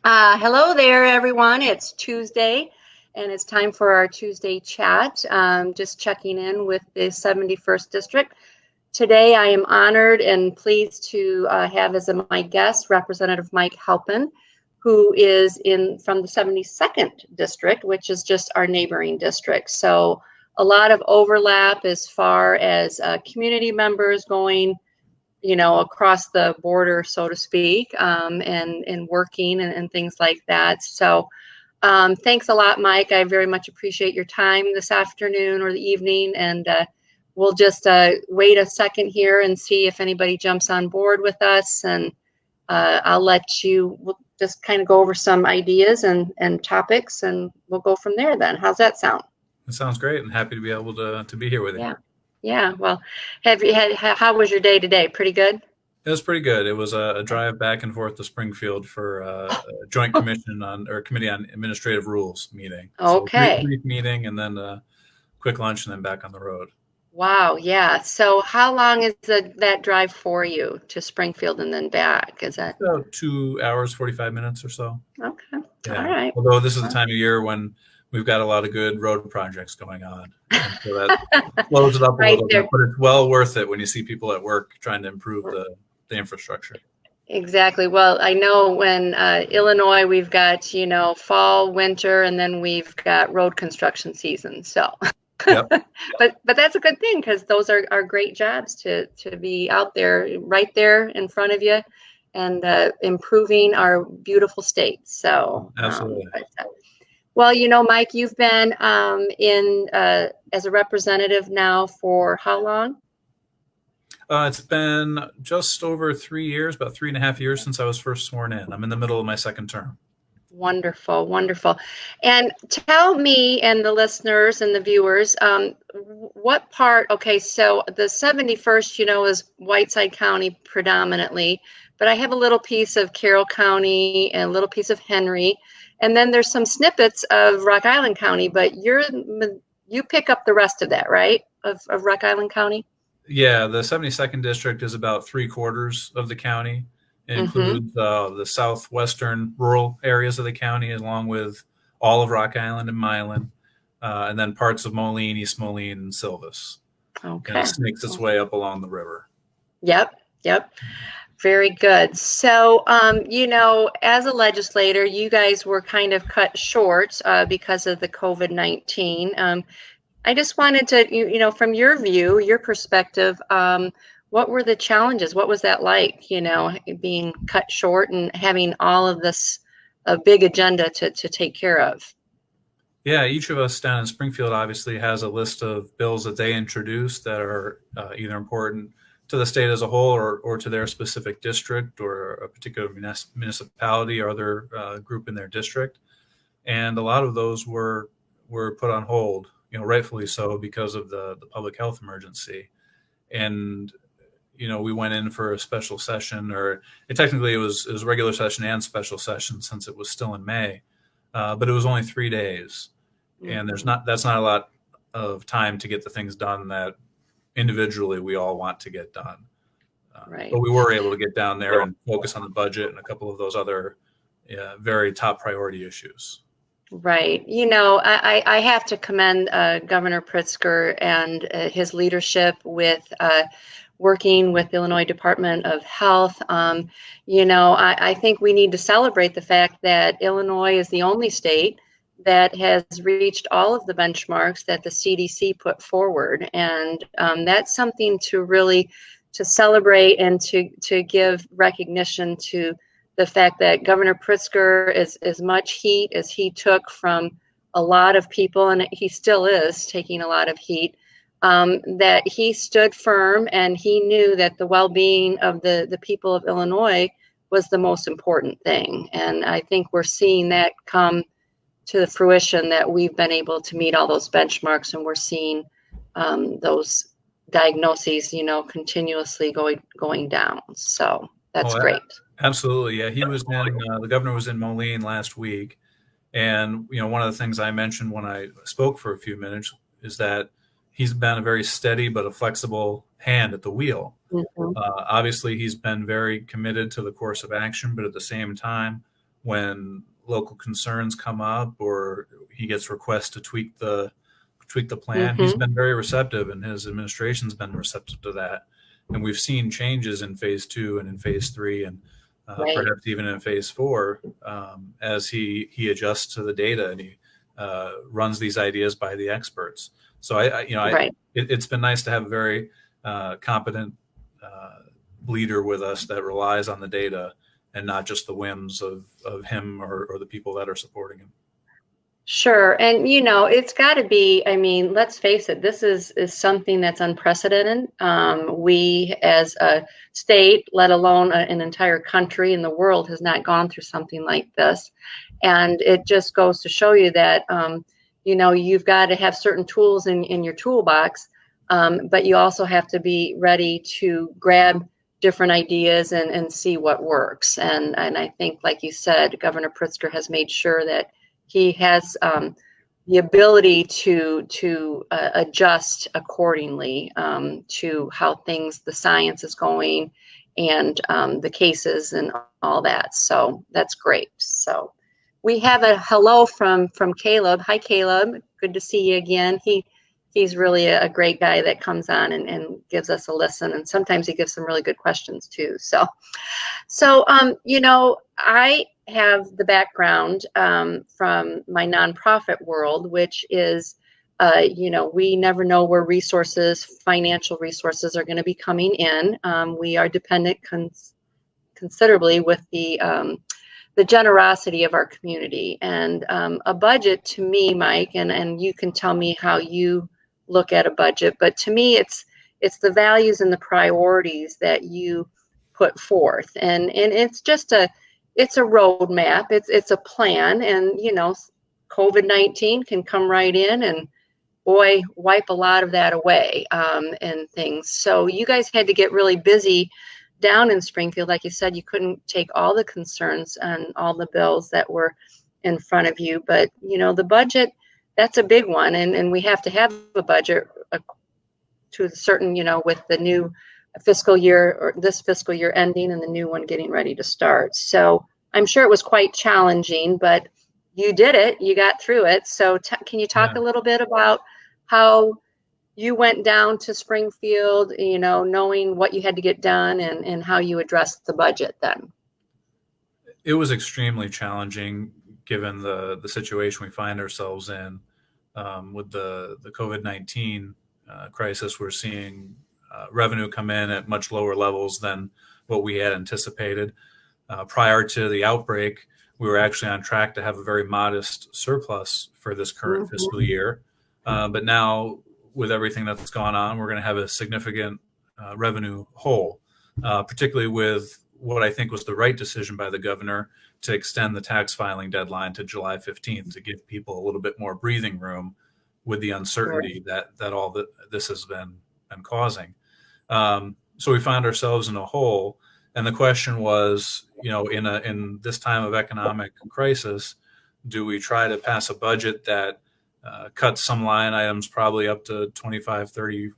Hello there, everyone. It's Tuesday, and it's time for our Tuesday chat. Just checking in with the 71st District. Today, I am honored and pleased to have as my guest Representative Mike Halpin, who is in from the 72nd District, which is just our neighboring district. So a lot of overlap as far as community members going across the border, so to speak, and working and things like that. So thanks a lot, Mike. I very much appreciate your time this afternoon or the evening. And we'll just wait a second here and see if anybody jumps on board with us. And we'll just kind of go over some ideas and topics, and we'll go from there then. How's that sound? That sounds great, and happy to be able to be here with you. Yeah. Yeah. Well, how was your day today? Pretty good? It was pretty good. It was a drive back and forth to Springfield for a joint committee on administrative rules meeting. So Okay. brief meeting and then a quick lunch and then back on the road. Wow, yeah. So how long is that drive for you to Springfield and then back? Is that About 2 hours, 45 minutes or so. okay? All Yeah. right. Although this is the time of year when we've got a lot of good road projects going on. And so that slows it up a Right little there. bit, but it's well worth it when you see people at work trying to improve the infrastructure. Exactly. Well, I know when Illinois, we've got, fall, winter, and then we've got road construction season. So, Yep. but that's a good thing because those are great jobs to be out there, right there in front of you, and improving our beautiful state. So, Absolutely. well, Mike, you've been in as a representative now for how long? It's been just over 3 years, about 3.5 years since I was first sworn in. I'm in the middle of my second term. Wonderful, wonderful. And tell me and the listeners and the viewers, what part, okay, so the 71st, is Whiteside County predominantly, but I have a little piece of Carroll County and a little piece of Henry, and then there's some snippets of Rock Island County, but you pick up the rest of that, right? Of Rock Island County? Yeah, the 72nd district is about 3/4 of the county. It Mm-hmm. includes the southwestern rural areas of the county, along with all of Rock Island and Milan, and then parts of Moline, East Moline, and Silvis. And Okay. it snakes its way up along the river. Yep, yep. Very good. So, as a legislator, you guys were kind of cut short because of the COVID-19. I just wanted to, from your view, your perspective, what were the challenges? What was that like, being cut short and having all of this a big agenda to take care of? Yeah, each of us down in Springfield obviously has a list of bills that they introduce that are either important to the state as a whole or to their specific district or a particular municipality or other group in their district. And a lot of those were put on hold, rightfully so because of the public health emergency. And we went in for a special session, or technically it was regular session and special session since it was still in May, but it was only 3 days, and that's not a lot of time to get the things done that individually we all want to get done. Right. But we were able to get down there and focus on the budget and a couple of those other very top priority issues. Right. I have to commend Governor Pritzker and his leadership with working with the Illinois Department of Health. I think we need to celebrate the fact that Illinois is the only state that has reached all of the benchmarks that the CDC put forward. And that's something to really to celebrate and to give recognition to the fact that Governor Pritzker, is as much heat as he took from a lot of people, and he still is taking a lot of heat, that he stood firm and he knew that the well-being of the people of Illinois was the most important thing. And I think we're seeing that come to the fruition that we've been able to meet all those benchmarks, and we're seeing those diagnoses, continuously going down. So that's Oh, great. absolutely. Yeah, the governor was in Moline last week. And, one of the things I mentioned when I spoke for a few minutes is that he's been a very steady but a flexible hand at the wheel. Mhm. Obviously, he's been very committed to the course of action, but at the same time, when local concerns come up or he gets requests to tweak the plan. He's Mm-hmm. been very receptive, and his administration's been receptive to that. And we've seen changes in phase two and in phase three, and Right. perhaps even in phase four, as he adjusts to the data and he runs these ideas by the experts. So Right. it's been nice to have a very competent leader with us that relies on the data and not just the whims of him or the people that are supporting him. Sure. And it's got to be, I mean, let's face it, this is something that's unprecedented. We as a state, let alone an entire country in the world, has not gone through something like this. And it just goes to show you that you've got to have certain tools in your toolbox, but you also have to be ready to grab different ideas and see what works. And I think, like you said, Governor Pritzker has made sure that he has the ability to adjust accordingly to how the science is going, and the cases and all that. So that's great. So we have a hello from Caleb. Hi, Caleb. Good to see you again. He's really a great guy that comes on and gives us a listen, and sometimes he gives some really good questions too. So, I have the background from my nonprofit world, which is, we never know where financial resources are going to be coming in. We are dependent considerably with the generosity of our community. And a budget to me, Mike, and you can tell me how you look at a budget, but to me, it's the values and the priorities that you put forth, and it's a roadmap, it's a plan, and COVID-19 can come right in and boy, wipe a lot of that away, and things. So you guys had to get really busy down in Springfield. Like you said, you couldn't take all the concerns and all the bills that were in front of you, but the budget, that's a big one, and we have to have a budget to a certain, with the new fiscal year, or this fiscal year ending and the new one getting ready to start. So I'm sure it was quite challenging, but you did it, you got through it. So can you talk Yeah. a little bit about how you went down to Springfield, knowing what you had to get done, and how you addressed the budget then? It was extremely challenging given the situation we find ourselves in with the COVID-19 crisis. We're seeing revenue come in at much lower levels than what we had anticipated. Prior to the outbreak, we were actually on track to have a very modest surplus for this current fiscal year. But now, with everything that's gone on, we're going to have a significant revenue hole, particularly with what I think was the right decision by the governor to extend the tax filing deadline to July 15th to give people a little bit more breathing room with the uncertainty that all this has been causing. So we found ourselves in a hole, and the question was, in this time of economic crisis, do we try to pass a budget that cuts some line items probably up to 25-30%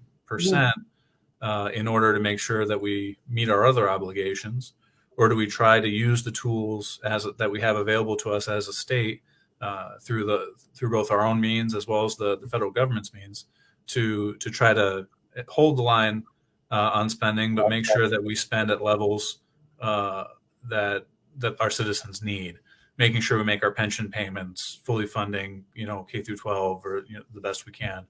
in order to make sure that we meet our other obligations, or do we try to use the tools that we have available to us as a state through both our own means as well as the federal government's means to try to hold the line on spending, but make sure that we spend at levels that our citizens need, making sure we make our pension payments, fully funding, K through 12, or the best we can.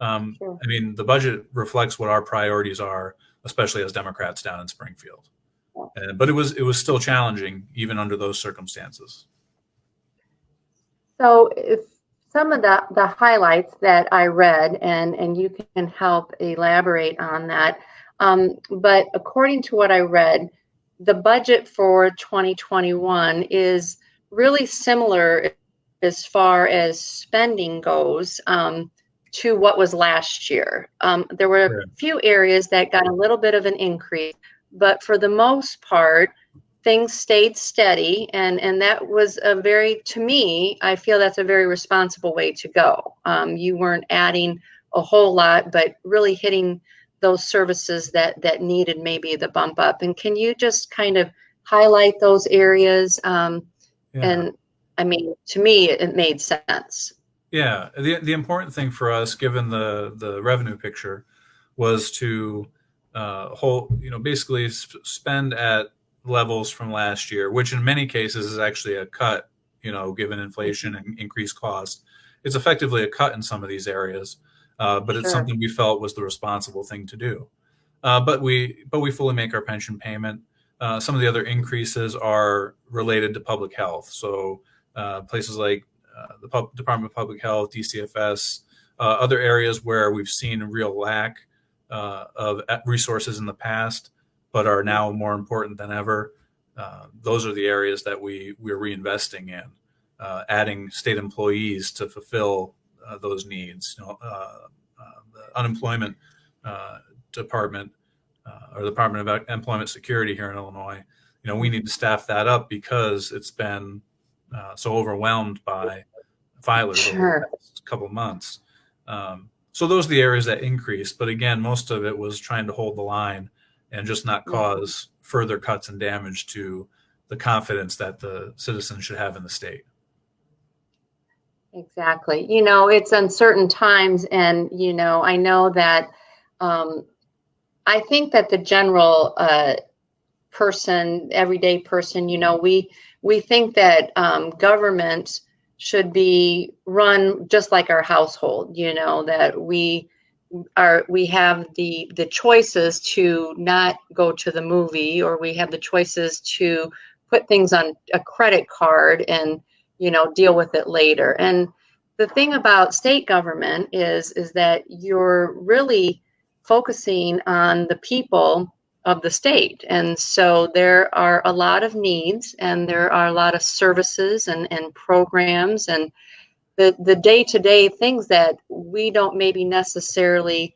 Sure. I mean, the budget reflects what our priorities are, especially as Democrats down in Springfield. But it was still challenging, even under those circumstances. So if some of the highlights that I read, and you can help elaborate on that, but according to what I read, the budget for 2021 is really similar as far as spending goes to what was last year. There were a few areas that got a little bit of an increase, but for the most part, things stayed steady, and that was to me, I feel that's a very responsible way to go. You weren't adding a whole lot, but really hitting those services that needed maybe the bump up. And can you just kind of highlight those areas Yeah. And I mean, to me, it made sense. Yeah. The important thing for us, given the revenue picture, was to hold, basically spend at levels from last year, which in many cases is actually a cut, given inflation and increased cost. It's effectively a cut in some of these areas, but it's Sure. something we felt was the responsible thing to do. But we fully make our pension payment. Some of the other increases are related to public health. So places like the Department of Public Health, DCFS, other areas where we've seen a real lack of resources in the past, but are now more important than ever. Those are the areas that we're reinvesting in, adding state employees to fulfill those needs. The unemployment uh, department or the Department of Employment Security here in Illinois, we need to staff that up because it's been so overwhelmed by filers over the Sure. past couple of months. So those are the areas that increased. But again, most of it was trying to hold the line and just not Yeah, cause further cuts and damage to the confidence that the citizens should have in the state. exactly. It's uncertain times, and I know that um, I think that the general person, everyday person, we think that government should be run just like our household. That we have the choices to not go to the movie, or we have the choices to put things on a credit card and deal with it later. And the thing about state government is that you're really focusing on the people of the state. And so there are a lot of needs, and there are a lot of services and programs, and the day-to-day things that we don't maybe necessarily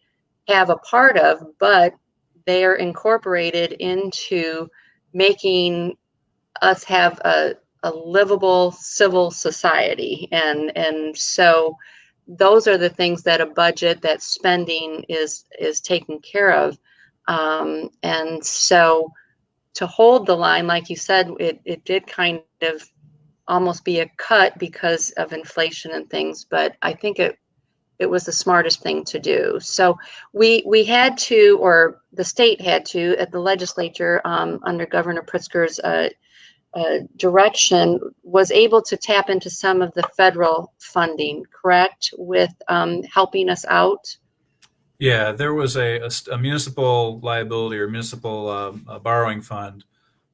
have a part of, but they are incorporated into making us have a livable civil society. And so those are the things that a budget, that spending is taken care of. And so to hold the line, like you said, it did kind of almost be a cut because of inflation and things, but I think it was the smartest thing to do. So we had to, or the state had to, at the legislature, under Governor Pritzker's direction, was able to tap into some of the federal funding, correct, with helping us out. Yeah, there was a municipal liability or municipal borrowing fund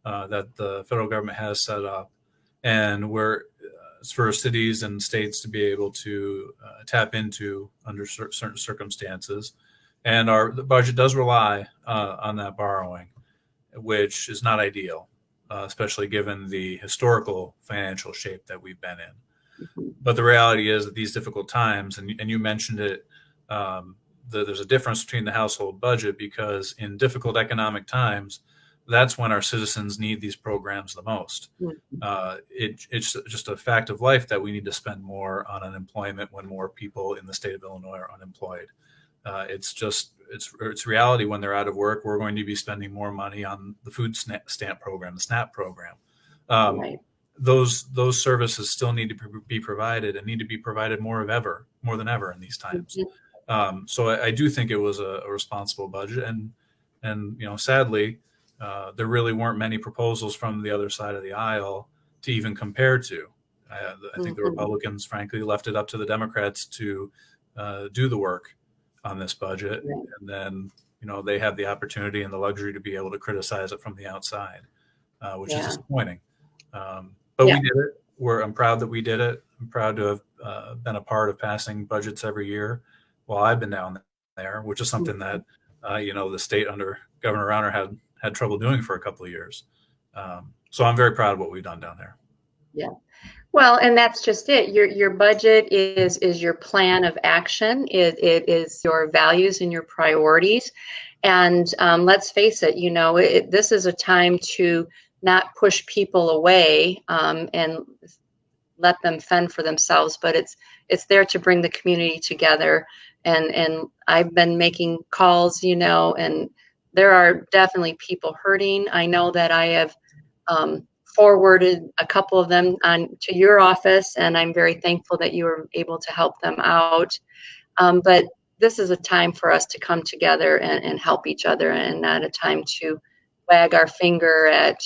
that the federal government has set up, and where it's for cities and states to be able to tap into under certain circumstances. And the budget does rely on that borrowing, which is not ideal, especially given the historical financial shape that we've been in. Mhm. But the reality is that these difficult times, and you mentioned it, there's a difference between the household budget because in difficult economic times, that's when our citizens need these programs the most. Mhm. It's just a fact of life that we need to spend more on unemployment when more people in the state of Illinois are unemployed. It's reality when they're out of work. We're going to be spending more money on the food stamp program, the SNAP program. Um, Right. those services still need to be provided and need to be provided more than ever in these times. Mhm. So I do think it was a responsible budget, and sadly, there really weren't many proposals from the other side of the aisle to even compare to. I think the Mhm. Republicans, frankly, left it up to the Democrats to do the work on this budget, Right. and then they have the opportunity and the luxury to be able to criticize it from the outside, which is Yeah. disappointing. But Yeah. we did it. I'm proud that we did it. I'm proud to have been a part of passing budgets every year while I've been down there, which is something Mhm. that the state under Governor Rauner had trouble doing for a couple of years. So I'm very proud of what we've done down there. Yeah. Well, and that's just it. Your budget is your plan of action. It is your values and your priorities. And let's face it, this is a time to not push people away, and let them fend for themselves, but it's there to bring the community together. And I've been making calls, and there are definitely people hurting. I know that I have forwarded a couple of them on to your office, and I'm very thankful that you were able to help them out. But this is a time for us to come together and help each other, and not a time to wag our finger at,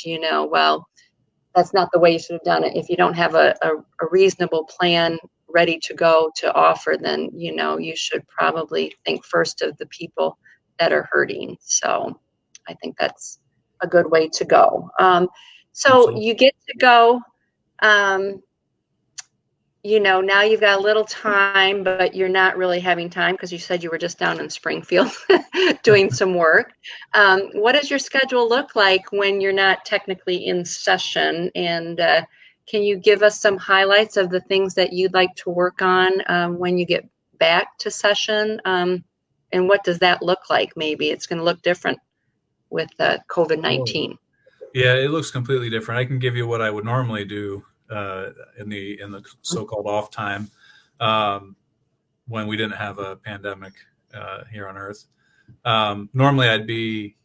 well, that's not the way you should have done it. If you don't have a reasonable plan ready to go to offer, then, you should probably think first of the people that are hurting. So I think that's a good way to go. So Absolutely. you get to go. Um, now you've got a little time, but you're not really having time because you said you were just down in Springfield doing some work. What does your schedule look like when you're not technically in session? And can you give us some highlights of the things that you'd like to work on when you get back to session? And what does that look like? Maybe it's going to look different with COVID-19. Yeah, it looks completely different. I can give you what I would normally do in the so-called off time when we didn't have a pandemic here on Earth. Normally, I'd be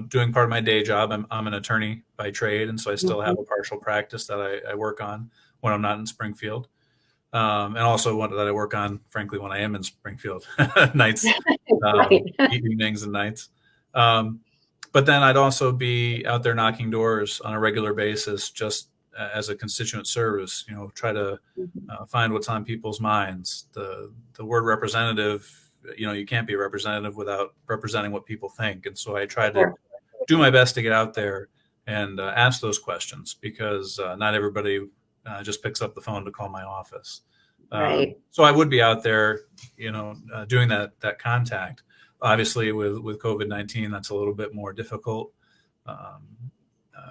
doing part of my day job. I'm an attorney by trade, and so I still have a partial practice that I work on when I'm not in Springfield, and also one that I work on, frankly, when I am in Springfield, nights, Right. evenings, and nights. But then I'd also be out there knocking doors on a regular basis, just as a constituent service. Try to find what's on people's minds. The word representative, you can't be a representative without representing what people think. And so I try to do my best to get out there and ask those questions, because not everybody just picks up the phone to call my office. Right. So I would be out there, doing that contact. Obviously, with COVID-19, that's a little bit more difficult.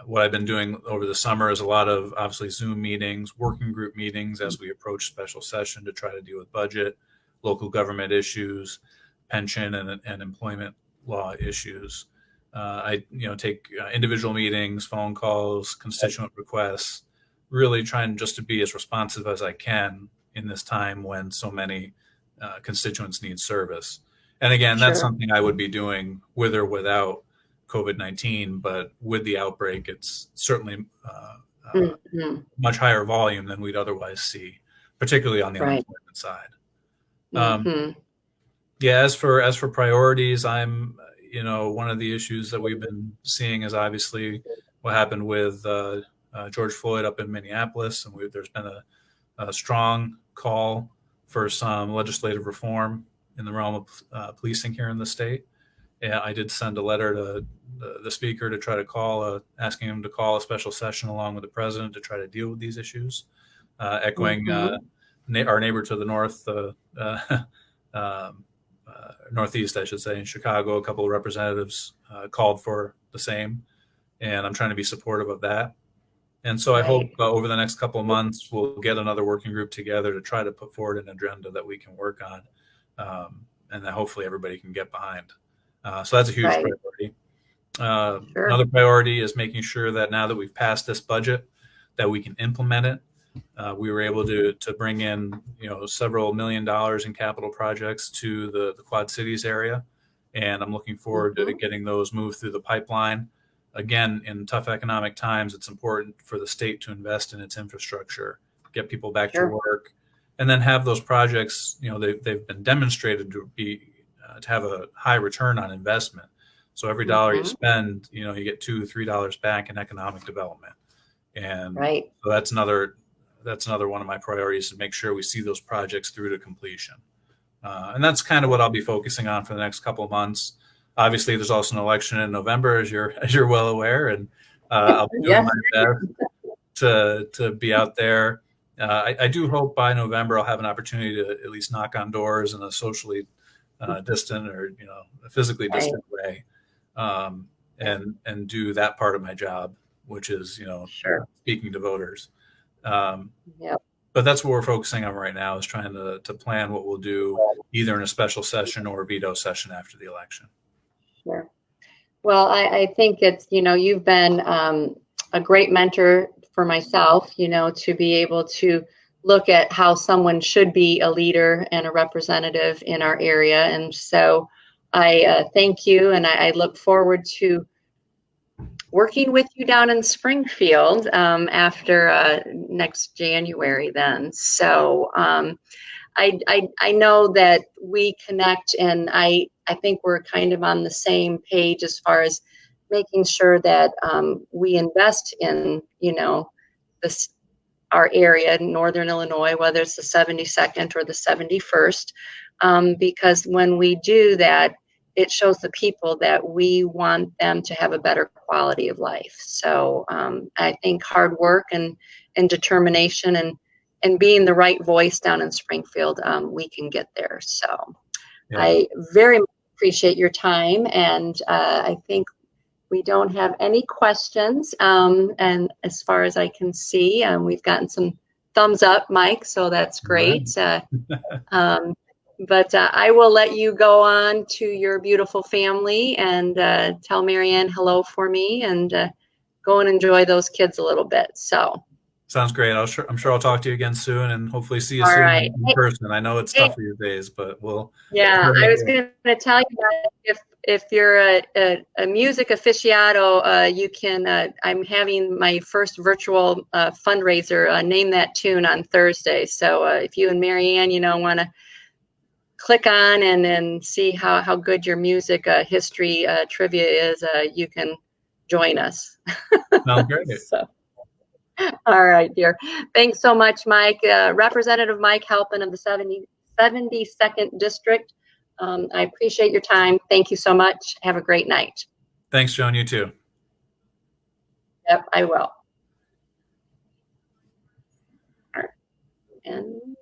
What I've been doing over the summer is a lot of, obviously, Zoom meetings, working group meetings as we approach special session to try to deal with budget, local government issues, pension and employment law issues. I take individual meetings, phone calls, constituent requests, really trying just to be as responsive as I can in this time when so many constituents need service. And again, that's something I would be doing with or without COVID-19, but with the outbreak, it's certainly much higher volume than we'd otherwise see, particularly on the unemployment side. Yeah, as for priorities, I'm, one of the issues that we've been seeing is obviously what happened with George Floyd up in Minneapolis, and there's been a strong call for some legislative reform in the realm of policing here in the state. And I did send a letter to the speaker to try to asking him to call a special session along with the president to try to deal with these issues, echoing our neighbor to the north, northeast, I should say, in Chicago. A couple of representatives called for the same, and I'm trying to be supportive of that. And so I hope over the next couple of months, we'll get another working group together to try to put forward an agenda that we can work on, and that hopefully everybody can get behind. So that's a huge priority. Another priority is making sure that now that we've passed this budget, that we can implement it. We were able to bring in several $1 million in capital projects to the Quad Cities area, and I'm looking forward to getting those moved through the pipeline. Again, in tough economic times, it's important for the state to invest in its infrastructure, get people back to work, and then have those projects. They've been demonstrated to have a high return on investment. So every dollar you spend, you get $2-3 back in economic development. And so that's another one of my priorities, to make sure we see those projects through to completion. And that's kind of what I'll be focusing on for the next couple of months. Obviously, there's also an election in November, as you're well aware, and I'll be doing my best to be out there. I do hope by November I'll have an opportunity to at least knock on doors in a socially distant or a physically distant way, and do that part of my job, which is speaking to voters. But that's what we're focusing on right now, is trying to plan what we'll do either in a special session or a veto session after the election. Sure. Well, I think it's, you've been a great mentor for myself, to be able to look at how someone should be a leader and a representative in our area. And so I thank you, and I look forward to working with you down in Springfield after next January then. So I know that we connect, and I think we're kind of on the same page as far as making sure that we invest in, this our area, Northern Illinois, whether it's the 72nd or the 71st, because when we do that, it shows the people that we want them to have a better quality of life. So I think hard work and determination and being the right voice down in Springfield, we can get there. So Yeah. I very much appreciate your time, and I think we don't have any questions. And as far as I can see, we've gotten some thumbs up, Mike, so that's Right. great. Um, but I will let you go on to your beautiful family and tell Marianne hello for me, and go and enjoy those kids a little bit. So, Sounds great. I'm sure I'll talk to you again soon and hopefully see you all soon right. in person. I know it's Hey, tough these days, but yeah, we'll I make it was work. going to tell you that if you're a music aficionado, you can. I'm having my first virtual fundraiser. Name that tune on Thursday. So if you and Marianne, want to click on and see how good your music history trivia is, you can join us. Sounds great. So, all right, dear. Thanks so much, Mike. Representative Mike Halpin of the 72nd District. I appreciate your time. Thank you so much. Have a great night. Thanks, Joan. You too. Yep, I will. All right. And